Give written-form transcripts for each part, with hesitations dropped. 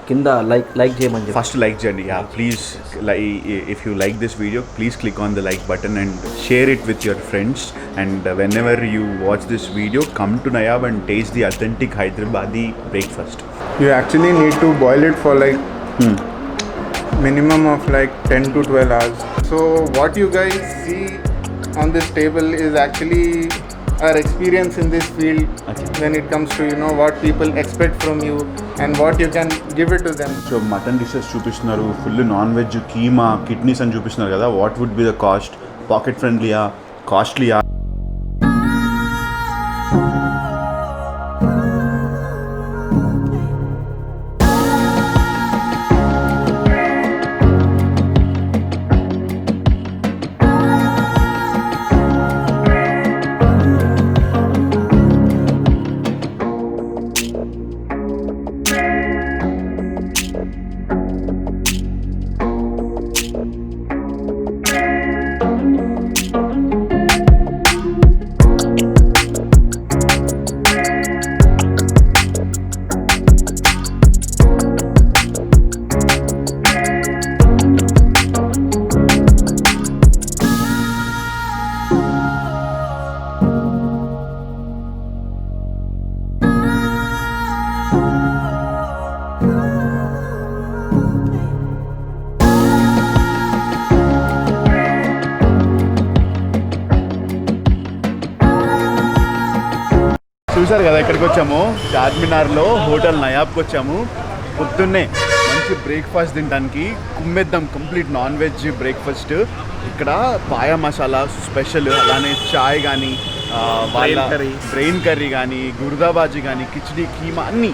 కింద లైక్ చేయమని చెప్పి. ఫస్ట్ లైక్ చేయండి. Yeah please, if you like this video, please click on the like button and share it with your friends. And whenever you watch this video, come to Nayab and taste the authentic Hyderabadi breakfast. You actually need to boil it for like minimum of like 10 to 12 hours. So what you guys see on this table is actually our experience in this field. When it comes to what people expect from you and what you can give it to them. So mutton dishes చూపిస్తున్నారు, full non veg keema kidneys అని చూపిస్తున్నారు కదా. What would be the cost? Pocket ఫ్రెండ్లీయా, కాస్ట్లీయా? చూసారు కదా ఎక్కడికి వచ్చాము. చార్మినార్లో హోటల్ నయాబ్కి వచ్చాము. పొద్దున్నే మంచి బ్రేక్ఫాస్ట్ తినడానికి కుమ్మేద్దాం. Complete non veg breakfast. ఇక్కడ పాయా మసాలా స్పెషల్, అలానే చాయ్ కానీ, వాళ్ళ బ్రెయిన్ కర్రీ కానీ, గుర్దాబాజీ కానీ, కిచిడి కీమా అన్నీ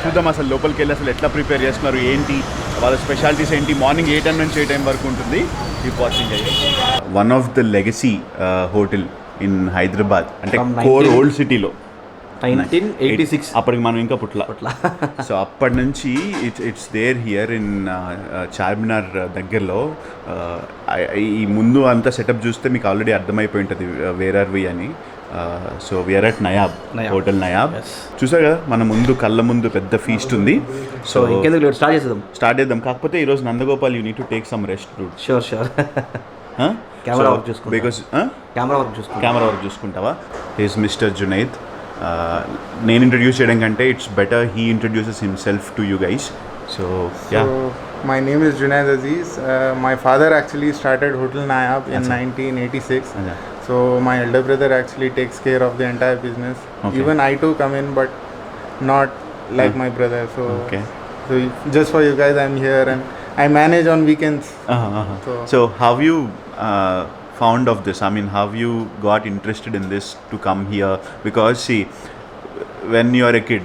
చూద్దాం. అసలు లోపలికి వెళ్ళి అసలు ఎట్లా ప్రిపేర్ చేస్తున్నారు, ఏంటి వాళ్ళ స్పెషాలిటీస్ ఏంటి. మార్నింగ్ 8 నుంచి 8 వరకు ఉంటుంది. ఈ watching one of the legacy hotel in Hyderabad, అంటే కోర్ ఓల్డ్ సిటీలో 1986. అప్పటికి మనం ఇంకా పుట్ల. సో అప్పటి నుంచి it's there here in Charminar దగ్గరలో. ఈ ముందు అంతా సెటప్ చూస్తే మీకు ఆల్రెడీ అర్థమైపోయి ఉంటుంది వేర్ ఆర్ వి అని. So we are at Nayab, hotel Nayab. చూసారు కదా మన ముందు కళ్ళ ముందు పెద్ద ఫీస్ట్ ఉంది. సో ఇంకెందుకు స్టార్ట్ చేద్దాం. కాకపోతే ఈరోజు Nandagopal you need to take some rest. Sure. Camera work చూసుకుంటా. బికాస్ కెమెరా వర్క్ చూసుకుంటావా? Is mister Junaid. నేను ఇంట్రడ్యూస్ చేయడం కంటే it's better he introduces himself to you guys. So my name is Junaid Aziz. My father actually started Hotel Nayab in 1986. So my elder brother actually takes care of the entire business. Even I too come in, but not like my brother. So just for you guys, I'm here and I manage on weekends. So how you found of this? I mean, how you got interested in this to come here? Because see, when you are a kid,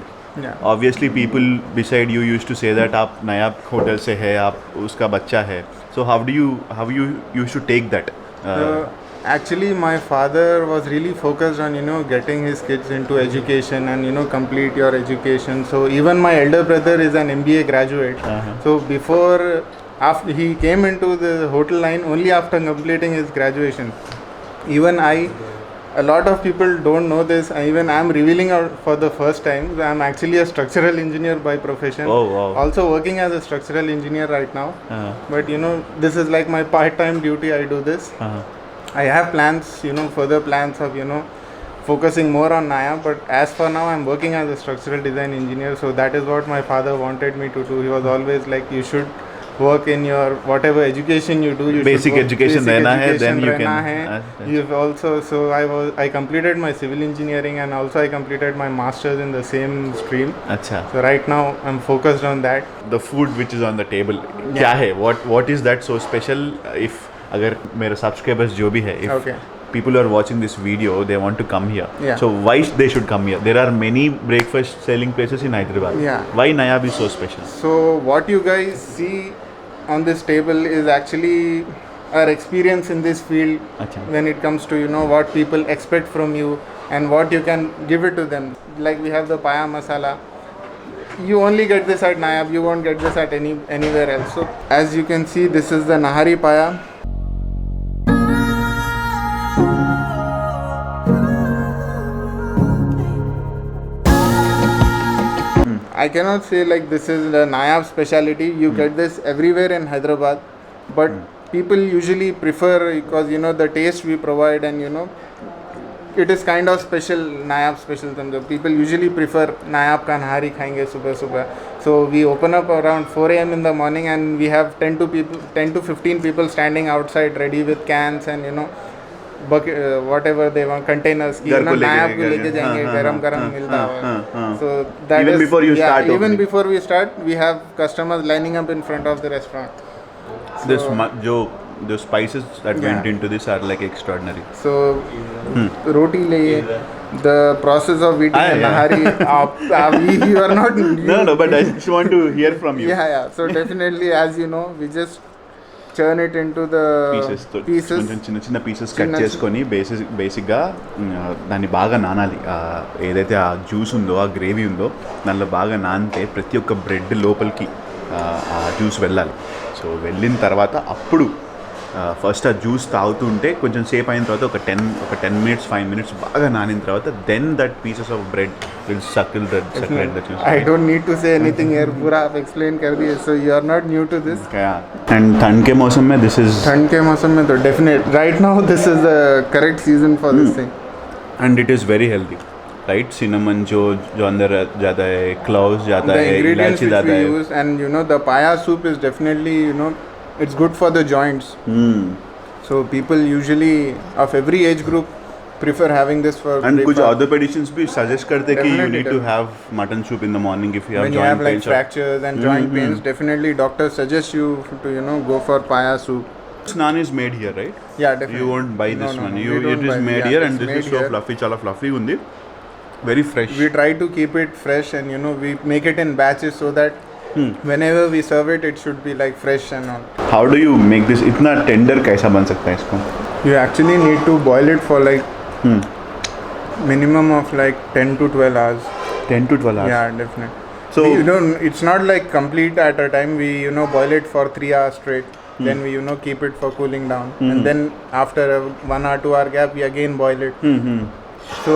obviously people beside you used to say that आप नयाब hotel से है, आप उसका बच्चा है. So how you used to take that? Actually my father was really focused on getting his kids into education and complete your education. So even my elder brother is an MBA graduate. So after he came into the hotel line only after completing his graduation. Even a lot of people don't know this. Even I'm revealing out for the first time. I'm actually a structural engineer by profession. Oh, wow. Also working as a structural engineer right now. But this is like my part-time duty. I do this. I have plans, further plans of focusing more on Nayab. But as for now, I'm working as a structural design engineer. So that is what my father wanted me to do. He was always like, you should work in your whatever education you do. Basic education रहना है, then you can. You've also, so I completed my civil engineering and also I completed my masters in the same stream. अच्छा. So right now I'm focused on that. The food which is on the table, क्या है? What is that so special? If अगर मेरे subscribers जो भी है, if people are watching this video, they want to come here. So why they should come here? There are many breakfast selling places in Hyderabad. Why Nayab is so special? So what you guys see on this table is actually our experience in this field. When it comes to what people expect from you and what you can give it to them. Like we have the paya masala. You only get this at Nayab. You won't get this at anywhere else. So as you can see, this is the nahari paya. I cannot say like this is the Nayab speciality. You get this everywhere in Hyderabad, but people usually prefer because you know the taste we provide and you know it is kind of special. Nayab special समझो. People usually prefer Nayab का नहारी खाएंगे सुबह सुबह. So we open up around 4 a.m. in the morning and we have 10 to 15 people standing outside ready with cans and you know bucket, whatever they want containers की ना नायाब को लेके जाएंगे गरम गरम मिलता है. So that Even is, before you start even opening. before we start we have customers lining up in front of the restaurant. The spices that Yeah. went into this are like extraordinary. So roti liye the process of eating Ah, a yeah. nahari you are not No, but I just want to hear from you. yeah so definitely as you know we just churn it into the pieces కొంచెం చిన్న చిన్న pieces cut చిన్న చేసుకొని బేసిక్గా దాన్ని బాగా నానాలి. ఏదైతే ఆ జ్యూస్ ఉందో ఆ గ్రేవీ ఉందో దానిలో బాగా నానితే ప్రతి ఒక్క బ్రెడ్ లోపలికి ఆ జ్యూస్ వెళ్ళాలి. సో వెళ్ళిన తర్వాత అప్పుడు ఫస్ట్ ఆ జ్యూస్ తాగుతుంటే కొంచెం సేపు అయిన తర్వాత ఒక 10 minutes 5 minutes బాగా నానిన తర్వాత then that pieces of bread will suckle the juice. I don't need to say anything here पूरा आप explain कर दिए so you are not new to this. And ठंड के मौसम में दिस इज ठंड के मौसम में तो definite right now this is the correct season for this thing. And it is very healthy right. Cinnamon जो अंदर जाता है, क्लोव्स जाता The है, ingredients इलायची which जाता we है. use and you know the paya soup is definitely you know it's good for the joints. So people usually of every age group prefer having this for and कुछ breakfast. orthopedicians भी suggest करते हैं कि you Definitely, need to have mutton soup in the morning if you have When you joint have like pains. fractures and joint pains, definitely doctors suggest you to you know go for paya soup. This naan is made here, right? Yeah, definitely. You won't buy this one. we You don't it is buy made yeah, here it's and this made is so here. fluffy, chala fluffy undi. Very fresh. We try to keep it fresh and you know we make it in batches so that whenever we serve it, it should be like fresh and all. How do you make this इतना tender कैसा बन सकता है इसको? You actually need to boil it for like minimum of like 10 to 12 hours. 10 to 12 hours. Yeah, definitely. So You don't. It's not like complete at a time. We you know boil it for 3 hours straight. Then we you know keep it for cooling down, and then after a 1 or 2 hour gap, we again boil it. So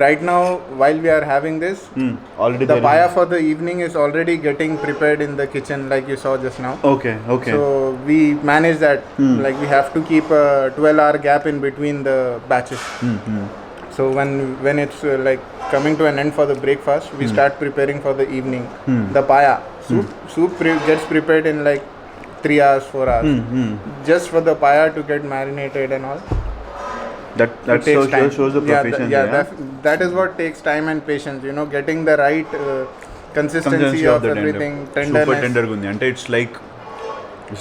right now, while we are having this, already the there paya is- for the evening is already getting prepared in the kitchen, like you saw just now. Okay. So we manage that. Like we have to keep a 12-hour gap in between the batches. So when it's like coming to an end for the breakfast, we start preparing for the evening. The paya soup gets prepared in like 3 hours, 4 hours, just for the paya to get marinated and all. That It takes time. shows the proficiency. That is what takes time and patience. You know, getting the right consistency of the everything, tender. Super tenderness. tender gundi. And it's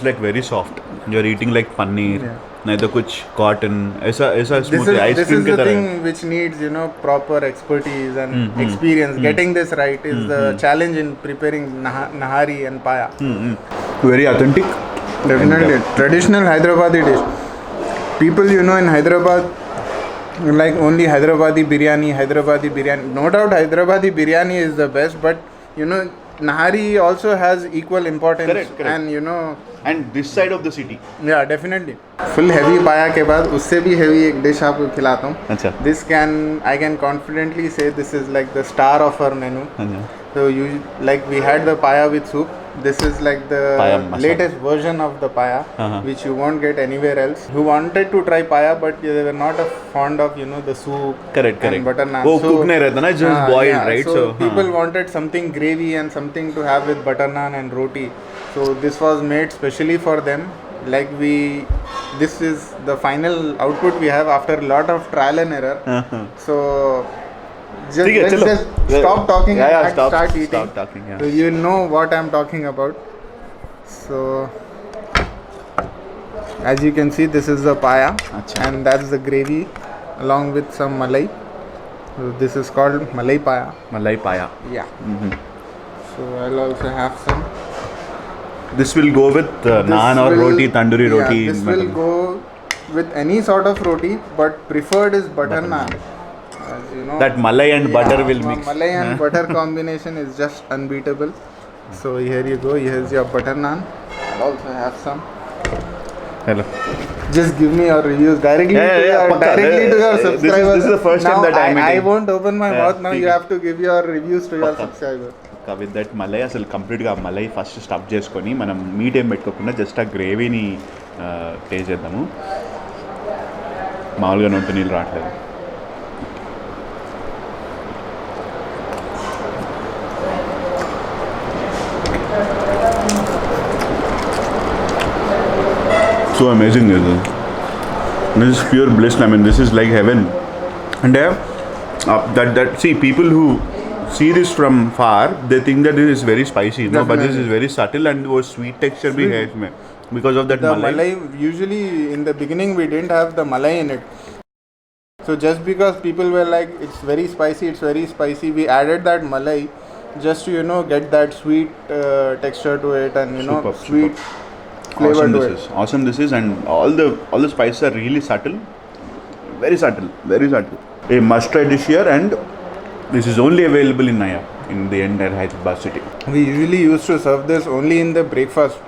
like very soft. You're eating like paneer. नहीं तो कुछ cotton. ऐसा smooth ice This cream is की the तरह. thing which needs you know proper expertise and experience. Getting this right is the challenge in preparing nahari and paya. Very authentic. Definitely traditional Hyderabadi dish. People you know in Hyderabad like only Hyderabadi biryani. No doubt Hyderabadi biryani is the best, but you know nahari also has equal importance. Correct. And you know And this side of the city. yeah definitely full heavy paya के बाद उससे भी heavy एक dish आपको खिलाता हूँ. अच्छा. I can confidently say this is like the star of our menu. So like we had the paya with soup. This is like the Paya masala. latest version of the paya, which you won't get anywhere else. Who wanted to try paya, but they were not fond of you know the soup. Correct. And butter naan. वो cook नहीं रहता ना, just boiled, right? So people wanted something gravy and something to have with butter naan and roti. So this was made specially for them. Like this is the final output we have after a lot of trial and error. So ठीक है, let's चलो. just stop talking Yeah, and stop eating. talking. Yeah. So you will know what I'm talking about. So as you can see, this is the paya, Achha. and that's the gravy along with some malai. So this is called malai paya. Malai paya. Yeah. So I'll also have some. This will go with naan or roti, tandoori roti. Yeah, this will go with any sort of roti, but preferred is butter naan. As you know, That malai and butter will mix. Malai and butter combination is just unbeatable. So here you go. Here's your butter naan. I'll also have some. Hello. Just give me your reviews directly Yeah, to your pakka. directly to your This is- subscribers. this is the first time Now that I'm I eating. won't open my Yeah, mouth now. ठीक You है. have to give your reviews to your Pakka. subscribers. With that malai అసలు కంప్లీట్గా malai first stuff చేసుకొని మనం meet ఏం పెట్టుకోకుండా just ఆ గ్రేవీని taste చేద్దాము. మామూలుగా నొంత నీళ్ళు రావట్లేదు. So amazing is it? This is pure bliss. I mean, this is like heaven. And that see, people who see this from far, they think that this is very spicy. No, but this is very subtle and वो sweet texture भी है इसमें because of that the malai. malai. Usually in the beginning we didn't have the malai in it. So just because people were like it's very spicy, we added that malai just to get that sweet texture to it and Superb, sweet superb. flavor to it. Awesome this is, and all the spices are really subtle, very subtle. A must try dish here, and this is only available in Naya in the entire Hyderabad city. We usually used to serve this only in the breakfast,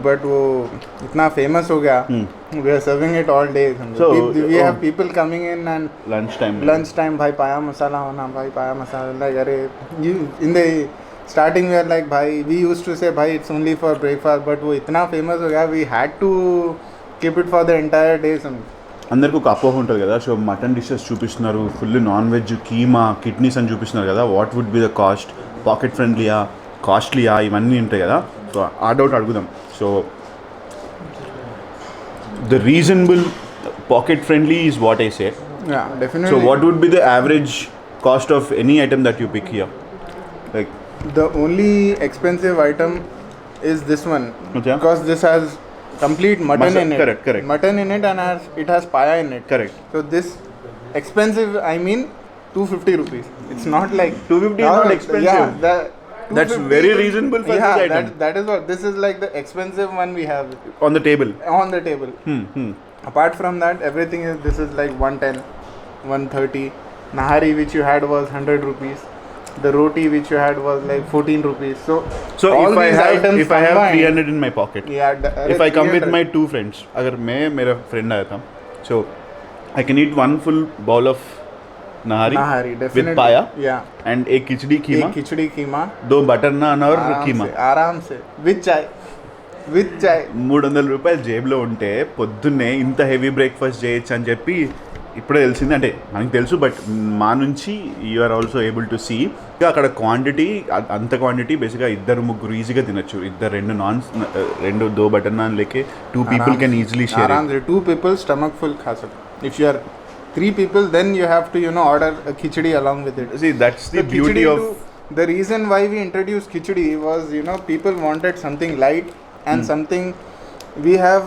but वो इतना famous हो गया, we are serving it all day. So, we have people coming in and Lunchtime. भाई पाया मसाला होना, भाई पाया मसाला. Like अरे in the starting we are like भाई, we used to say भाई it's only for breakfast, but वो इतना famous हो गया, we had to keep it for the entire day. అందరికి ఒక అపోహ ఉంటుంది కదా, సో మటన్ డిషెస్ చూపిస్తున్నారు, full non veg keema kidneys అని చూపిస్తున్నారు కదా, what would be the cost, pocket ఫ్రెండ్లీయా కాస్ట్లీయా ఇవన్నీ ఉంటాయి కదా. సో ఆ డౌట్ అడుగుదాం. So the reasonable pocket friendly is what I say. Yeah, definitely. So what would be the average cost of any item that you pick here? Like the only expensive item is this one, Okay. because this has complete mutton in it. Correct. Mutton in it, and it has paya in it. Correct. So this expensive, I mean 250 rupees. It's not like 250 is not expensive. Yeah, That's 250 very reasonable for this item. that is what this is like, the expensive one we have On the table. on the table. Apart from that, everything is, this is like 110, 130. Nahari which you had was 100 rupees. The roti which you had was like 14 rupees. So all if I these have items 300 in my pocket, yeah, if I come with my 2 friends, अगर मैं मेरा friend आया था, so I can eat one full bowl of nahari definitely with paya, yeah, and एक खिचड़ी कीमा, एक खिचड़ी कीमा, 2 butter नान और कीमा, आराम से with chai 300 రూపాయలు జేబులో ఉంటే పొద్దున్నే ఇంత హెవీ బ్రేక్ఫాస్ట్ చేయొచ్చు అని చెప్పి ఇప్పుడే తెలిసింది. అంటే మనకు తెలుసు, బట్ మా నుంచి you are also able to see. అక్కడ క్వాంటిటీ, అంత క్వాంటిటీ బేసిక్గా 2-3 ఈజీగా తినచ్చు. 2 2 బటర్ నాన్ లేకే 2 people can easily share आराम से 2 people stomach full खा सकते. If you are 3 people, then you have to order a khichdi along with it. See, that's the beauty of the reason why we introduced khichdi was people wanted something light and something. We have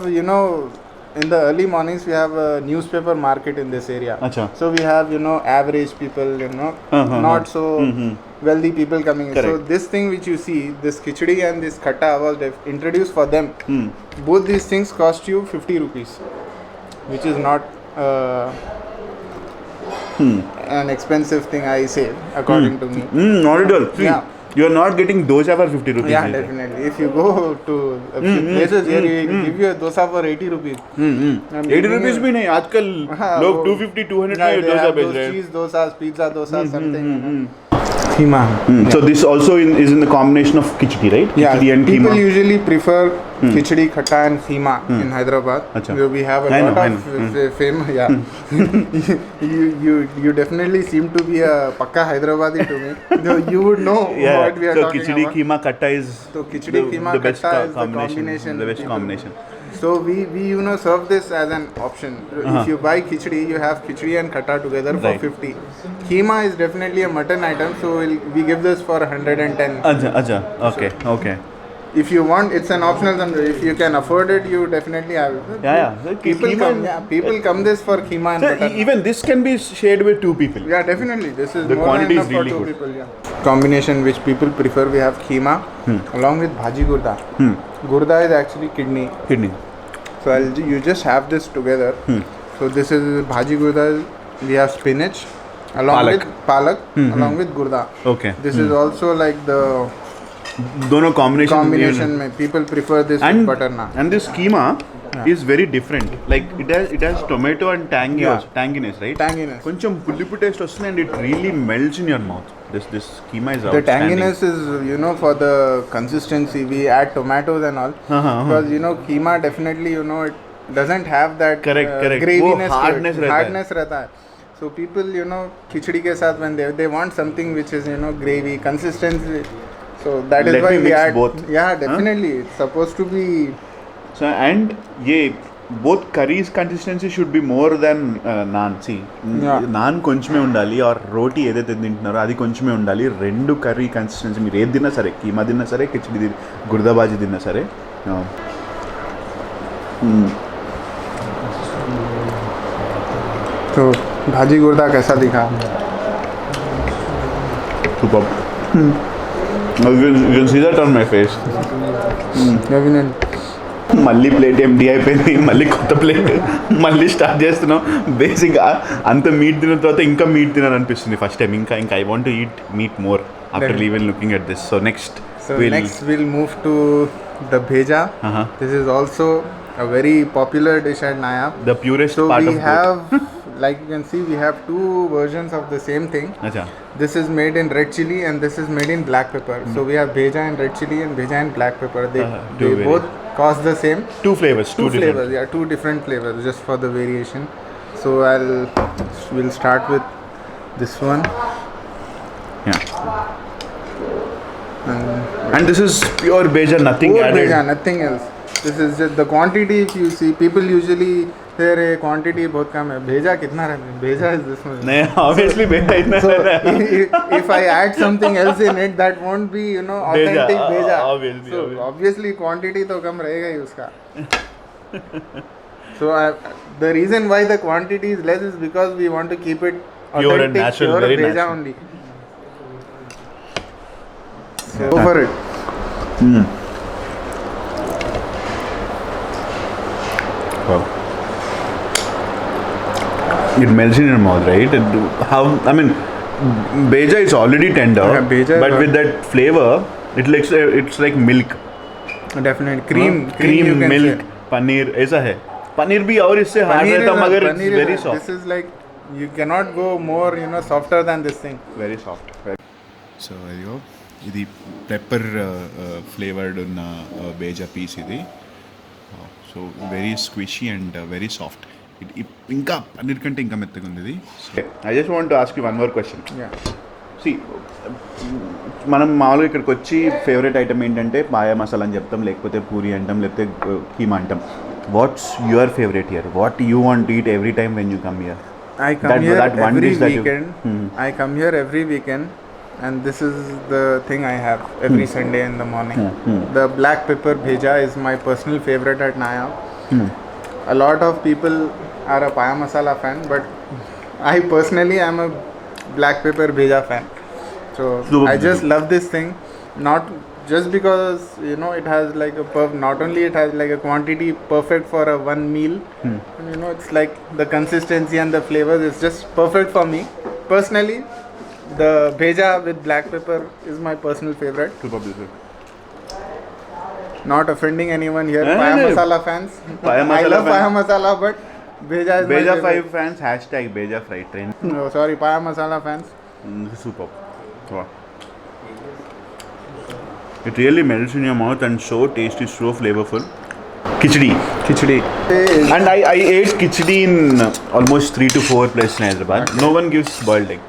in the early mornings we have a newspaper market in this area. Acha. So we have average people, not so wealthy people coming in. So this thing which you see, this khichdi and this khatta was introduced for them. Both these things cost you 50 rupees, which is not an expensive thing, I say, according to me. Not at all. See, Yeah. you are not getting dosa for 50 rupees. Yeah, definitely. If you go to a few places here, we give you a dosa for 80 rupees. I'm 80 giving rupees you- भी नहीं, आजकल लोग 250 200 Yeah, में they dosa have बेच those रहे हैं. cheese dosas, pizza dosas, something. Keema. So this also is in the combination of khichdi, right? Yeah, Khichdi and people keema. usually prefer khichdi, khatta and keema in Hyderabad. Acha. So we have a I lot know. of famous. Yeah, you definitely seem to be a pakka Hyderabadi to me. So you would know what we are so talking khichdi about. keema katta is So khichdi, keema, the best katta is the combination. combination The best people- combination. So we serve this as an option. If you buy khichdi, you have khichdi and khatta together for Right. 50. Keema is definitely a mutton item, so we give this for 110. Acha. Okay. If you want, it's an optional. If you can afford it, you definitely have it. Yeah. People come this for keema and So mutton. even this can be shared with 2 people. Yeah, definitely. This is The more quantity than is enough really for 2 good. people. Yeah. Combination which people prefer, we have keema along with bhaji gurda. Gurda is actually kidney. Kidney. So you just have this together. So this is bhaji gurda. We have spinach along Palak. with palak along with gurda. Okay. This is also like the दोनों combination में people prefer this with butter naan. And this keema is very different. Like it has tomato and tanginess, right? Tanginess. కొంచెం పులుపు taste వస్తుంది and it really melts in your mouth. This keema is The outstanding. tanginess is, you know, for the consistency. We add tomatoes and all because you know keema definitely, you know, it doesn't have that Correct. graviness, वो hardness रहता है. hardness रहता है. So people, you know, khichdi के साथ when they want something which is, you know, gravy, consistency. So that is Let why me we mix add both. Yeah, definitely. It's supposed to be. So and ये both curries consistency should be more than naan. See, naan కొంచెమే ఉండాలి और రోటీ ఏదైతే తింటున్నారో అది కొంచెమే ఉండాలి. రెండు curry consistency మీరు ఏది తిన్నా సరే, కీమా తిన్నా సరే, కిచడి గుర్దాబాజీ తిన్నా సరే. तो भाजी गुर्दा कैसा दिखा? Super. You can see that on my face. Definitely. మళ్ళీ ప్లేట్ ఎంటీ అయిపోయింది, మళ్ళీ కొత్త ప్లేట్ మళ్ళీ స్టార్ట్ చేస్తున్నాం. బేసిక్గా అంత మీట్ తిన్న తర్వాత ఇంకా మీట్ తినాలనిపిస్తుంది ఫస్ట్ టైం. ఇంకా I want to eat meat more after even looking at this. So next we'll move to the bheja. This is also a very popular dish at Nayab. The purest so part we of have like you can see we have two versions of the same thing. Acha. This is made in red chili and this is made in black pepper. So we have bheja in red chili and bheja in black pepper. They both cost the same. Two flavors. Two flavors. Yeah, two different flavors just for the variation. So we'll start with this one. Yeah. And this is pure bheja, nothing pure added. Bheja, nothing else. This is just the quantity. If you see, people usually say रे quantity बहुत कम है. भेजा कितना रहता है? भेजा is this much. नहीं, obviously bheja इतना So रहता है. if I add something else in it, that won't be, you know, authentic bheja. Obviously, So obviously quantity तो कम रहेगा ही उसका. So the reason why the quantity is less is because we want to keep it authentic, Pure and natural, pure very bheja natural. only. So go for it. Wow. It melts in your mouth, right? I mean, bheja is already tender, Yeah, bheja but with that flavor, it's like milk. Definitely cream you can milk, say. paneer ऐसा है. पनीर भी और इससे hard रहता मगर it's very soft. This is like you cannot go more, you know, softer than this thing. Very soft. So అదిగో ఇది pepper flavoured ఉన్న బేజా పీస్ ఇది. So very squishy and very soft. ఇంకా పన్నీర్ కంటే ఇంకా మెత్తగా ఉంది ఇది. I just want to ask you one more question. See మనం మామూలుగా ఇక్కడికి వచ్చి ఫేవరెట్ ఐటమ్ ఏంటంటే పాయా మసాలా అని చెప్తాం, లేకపోతే పూరి అంటాం, లేకపోతే కీమా అంటాం. What's your favourite here? What you want to eat every time when you come here? I come here every weekend. I come here every weekend, and this is the thing I have every Sunday in the morning. The black pepper bheja is my personal favorite at Nayab. A lot of people are a paya masala fan, but I personally am a black pepper bheja fan. So I just love this thing, not just because, you know, it has like not only it has like a quantity perfect for a one meal, and, you know, it's like the consistency and the flavors is just perfect for me personally. The bheja with black pepper is my personal favorite. Not offending anyone here, paya masala fans. I love paya masala, but bheja is Beja my favorite. 5 fans, hashtag Beja Fry Train. No, sorry, paya masala fans. Super. Wow. It really melts in your mouth and so tasty, so flavorful. Khichdi. And I ate khichdi in almost 3 to 4 places in Hyderabad. No one gives boiled egg.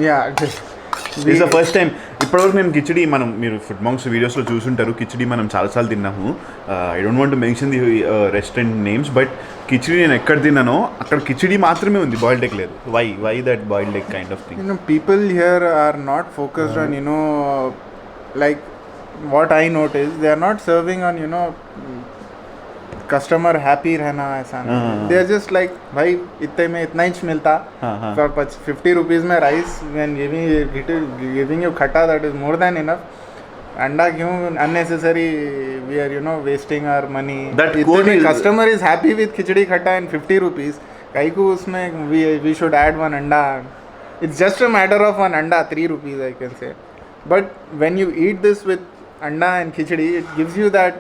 Yeah. This is the first time. ఇప్పటివరకు నేను కిచడీ మీరు food monks వీడియోస్లో చూసుంటారు. కిచడీ మనం చాలాసార్లు తిన్నాము. I don't want to mention the restaurant names, but khichdi నేను ఎక్కడ తిన్నానో అక్కడ కిచడీ మాత్రమే ఉంది, బాయిల్డ్ ఎగ్ లేదు. Why that boiled egg kind of thing? You know, people here are not focused on, you know, like what I noticed, they are not serving on, you know, customer happy रहना ऐसा नहीं. They are just like भाई इतने में इतना inch मिलता for 50 rupees में rice when giving you खट्टा, that is more than enough. अंडा क्यों unnecessary we are, you know, wasting our money. That इतने में customer is happy with खिचड़ी खट्टा and 50 rupees. कहीं को उसमें we should add one अंडा. It's just a matter of one अंडा, 3 rupees I can say. But when you eat this with anda and khichdi, it gives you that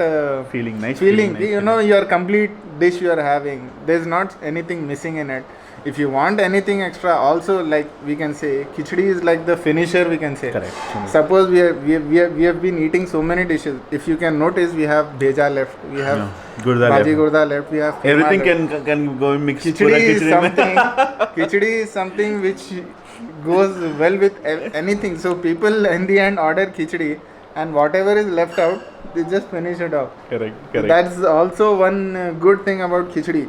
Feeling, nice feeling. feeling, nice You know, your complete dish you are having. There's not anything missing in it. If you want anything extra, also like we can say, khichdi is like the finisher. We can say. Correct. Suppose we have been eating so many dishes. If you can notice, we have bheja left. We have Gurda bhaji left. gurda left. We have keema Everything left. can go mix. Khichdi is mein. something. Khichdi is something which goes well with anything. So people in the end order khichdi, and whatever is left out, they just finish it off. Correct. That's also one good thing about khichdi.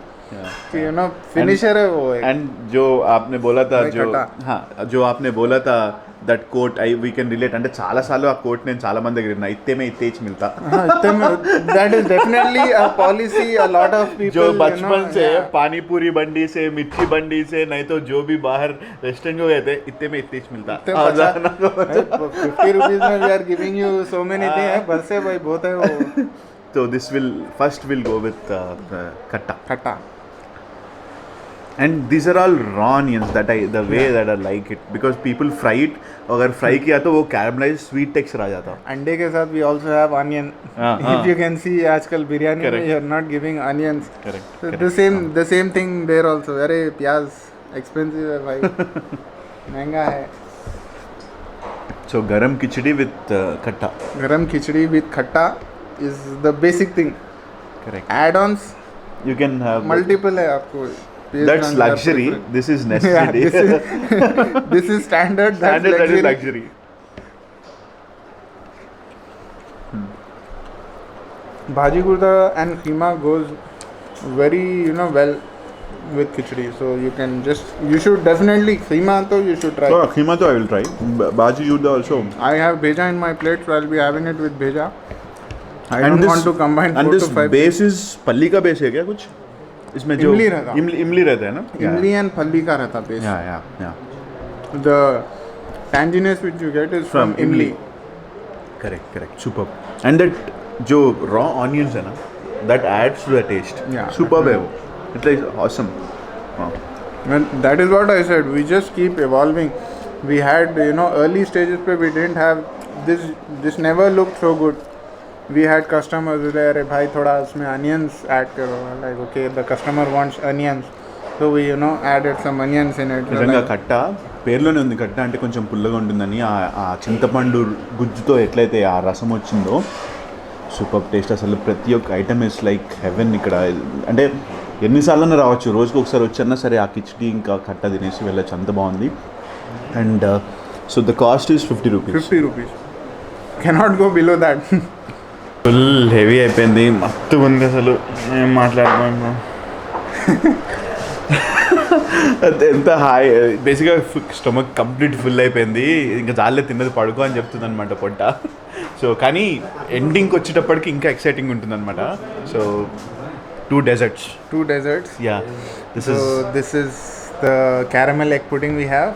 कि you know finisher है वो एक. And जो आपने बोला था भाई जो खट्टा. हाँ जो आपने बोला था that quote we can relate అంటే చాలా సార్లు ఆ కోట్ నేను చాలా మంది దగ్గర విన్నా ఇత్తేమే ఇత్తేచి మిల్తా हाँ, इतने में that is definitely a policy a lot of people जो you बचपन know, से yeah. पानी पूरी बंडी से मिर्ची बंडी से नहीं तो जो भी बाहर रेस्टोरेंट को गए थे इतने में इत्तेच मिलता इतने पचास 50 rupees में we are giving you so many things है बस से भाई बहुत है वो तो this will first will go with कट्टा खट्टा. and these are all raw onions that the way that I like it because people fry it अगर फ्राई किया तो वो caramelized sweet texture आ जाता. अंडे के साथ we also have onion. If you can see आजकल बिरयानी में Correct. you are not giving onions. Correct. So the same thing there also. अरे प्याज expensive है भाई महंगा है. So garam khichdi with katta. गरम खिचड़ी with खट्टा is the basic thing. Correct. Add-ons You can have multiple है आपको. based that's on your luxury. preference. This is Yeah, necessity. this is standard. That's Standard that luxury. is luxury. Bhaji gurda and keema goes very well with khichdi. So you should definitely keema to you should try. So keema to I will try. Bhaji yuda also. I have bheja in my plate, so I'll be having it with bheja. I And don't this- want to combine And 4 this to 5. base is पल्ली का base है क्या कुछ? इसमें जो इमली रहता. इमली रहता है ना? Imli and phalli ka रहता base. Yeah. The tanginess which you get is from imli. Correct. Superb. And that जो raw onions है ना, that adds to the taste. Yeah. Superb है वो. It's like awesome. Wow. Well, that is what I said. We just keep evolving. We had early stages where we didn't have this. This never looked so good. We had customers who अरे भाई थोड़ा उसमें onions add करो. Like okay, the customer wants onions, so we added some onions in it. నిజంగా కట్ట పేరులోనే ఉంది కట్ట అంటే కొంచెం పుల్లగా ఉంటుందని ఆ చింతపండు గుజ్జుతో ఎట్లయితే ఆ రసం వచ్చిందో సూపర్ టేస్ట్ అసలు ప్రతి ఒక్క ఐటమ్ ఇస్ లైక్ హెవెన్ ఇక్కడ అంటే ఎన్నిసార్లు రావచ్చు రోజుకి ఒకసారి వచ్చన్నా సరే ఆ కిచడీ ఇంకా కట్ట తినేసి వెళ్ళచ్చు అంత బాగుంది and so the cost is 50 rupees 50 rupees. Cannot go below that. Full heavy అయిపోయింది మస్తు ఉంది అసలు ఏం మాట్లాడుతున్నాం ఎంత హాయ్ బేసిక్గా స్టమక్ కంప్లీట్ ఫుల్ అయిపోయింది ఇంకా చాలే తిన్నది పడుకో అని చెప్తుంది అనమాట పొట్ట సో కానీ ఎండింగ్కి వచ్చేటప్పటికి ఇంకా ఎక్సైటింగ్ ఉంటుంది అనమాట so 2 desserts. 2 desserts. Yeah, this is the caramel egg pudding we have,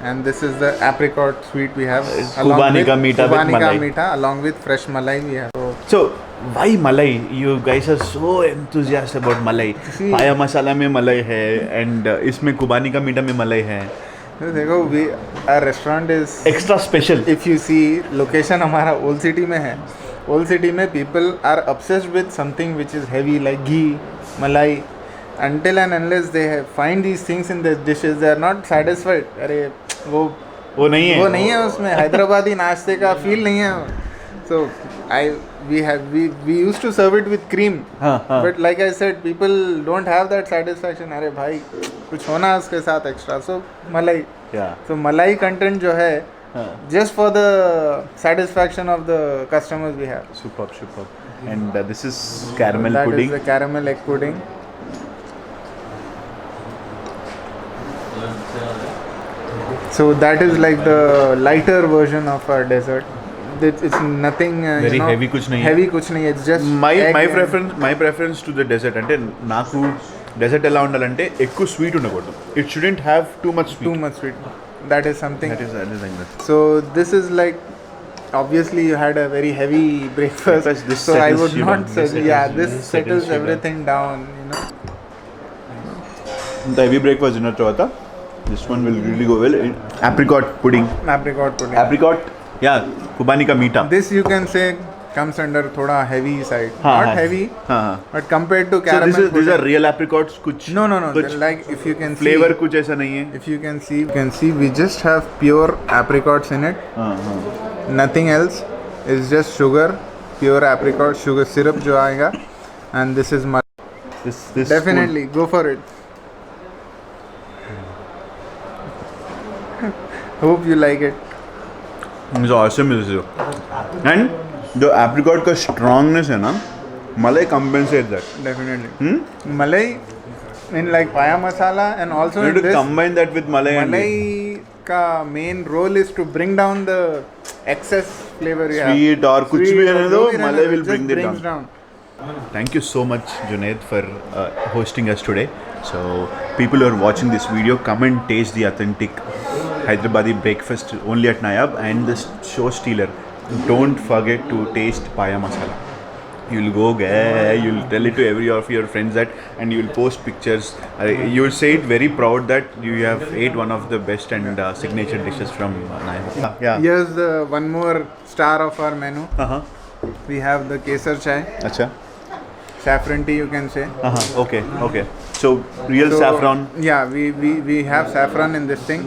and this is the apricot sweet we have. Kubani ka meetha with Kubani ka malai. meetha along with fresh malai we have. So why malai? You guys are so enthusiastic about malai. Paya masala में malai है and इसमें कुबानी का मीठा में malai है. देखो our restaurant is Extra special. if you see location हमारा old city में है. Old city में people are obsessed with something which is heavy like ghee, malai. Until and unless they find these things in their dishes, they are not satisfied. अरे वो नहीं है उसमें हैदराबादी नाश्ते का फील नहीं है. So we used to serve it with cream. But like I said, people don't have that satisfaction. अरे भाई कुछ होना उसके साथ extra. So malai. Yeah. So malai content जो है just for the satisfaction of the customers we have. Superb. And this is caramel That pudding. is the caramel egg pudding. So that is like the lighter version of our dessert. It's nothing Very heavy कुछ नहीं है. Heavy कुछ नहीं है. It's just My egg my preference to the dessert అంటే నాకు dessert ఎలా ఉండాలంటే ఎక్కువ స్వీట్ ఉండకూడదు. It shouldn't have too much sweet. too much sweet. That is something. That is like that. So this is like obviously you had a very heavy breakfast. This so I settles would you not down. say This yeah. settles- This this settles settles you everything down. ఇంత heavy breakfast తిన్న తర్వాత this one will really go well apricot pudding. Apricot pudding. Apricot, yeah, khubani ka meetha. This you can say comes under thoda heavy side. हाँ, Not हाँ. heavy, हाँ. but compared to So caramel. these are real apricots. कुछ No. कुछ Like if you can flavor see, कुछ ऐसा नहीं है. if you can see, we just have pure apricots in it. हाँ. Nothing else. It's just sugar, pure apricot sugar syrup जो आएगा, and this is This definitely go for it. Hope you like it. It's awesome. And the apricot का strongness है ना, malai compensate that. Definitely. Malai in like paya masala and also You in have to this combine that with malai. malai का main role is to bring down the excess flavor you have. Sweet or कुछ भी रहने दो, malai will just bring it brings down. Thank you so much, Junaid, for hosting us today. So, people who are watching this video, come and taste the authentic Hyderabadi breakfast only at Nayab and the show stealer. Don't forget to taste Paya Masala. You'll go there, you'll tell it to every of your friends that, and you'll post pictures. You'll say it very proud that you have ate one of the best and signature dishes from Nayab. Yeah. Here's the one more star of our menu. Uh-huh. We have the kesar chai, Acha. saffron tea you can say. Uh-huh. Okay. So, real So, saffron. Yeah, we have saffron in this thing,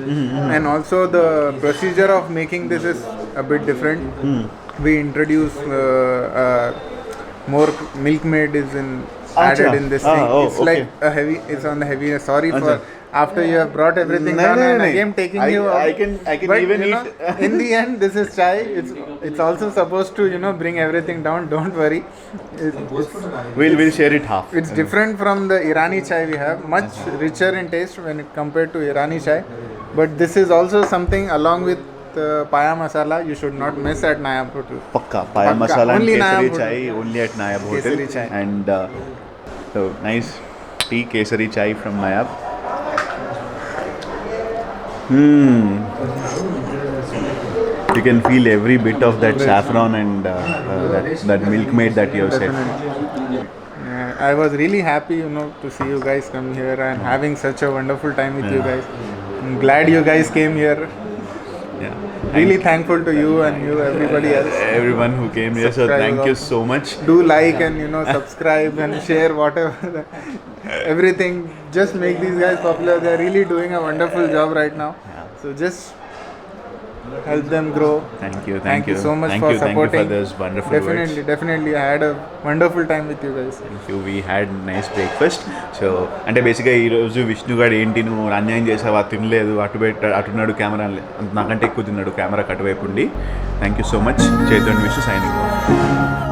and also the procedure of making this is a bit different. We introduce more milkmaid is added in this thing. It's okay. like a heavy. It's on the heaviness. Sorry for after you have brought everything No, down no, and no. again taking I- you. I can but, even you know, eat. in the end, this is chai. It's also supposed to bring everything down. Don't worry. We'll share it half. It's different from the Irani chai we have, much richer in taste when it compared to Irani chai. But this is also something along with paya masala you should not miss at Nayab Hotel. Pakka. Paya Pakka. masala and Only kesari Nayab chai only at Nayab Hotel. Kesari chai. And so nice tea kesari chai from Nayab. You can feel every bit of that saffron and that milkmaid that you have said. I was really happy, to see you guys come here and having such a wonderful time with you guys. I'm glad you guys came here. Yeah. Really thankful to you and everybody else. Everyone who came here, so Subscribe thank you also. so much. Do like and subscribe and share whatever everything. Just make these guys popular. They're really doing a wonderful job right now. So just help them grow. Thank you. Thank you so much thank for you, supporting. Thank you for those wonderful words. Definitely. I had a wonderful time with you guys. Thank you. We had nice breakfast. So అంటే బేసిక్గా ఈరోజు విష్ణుగాడు ఏంటి నువ్వు అన్యాయం చేసావా తినలేదు అటున్నాడు camera నాకంటే ఎక్కువ తిన్నాడు కెమెరాకి అటువైపు ఉండి thank you so much Chaitanya Vishnu signing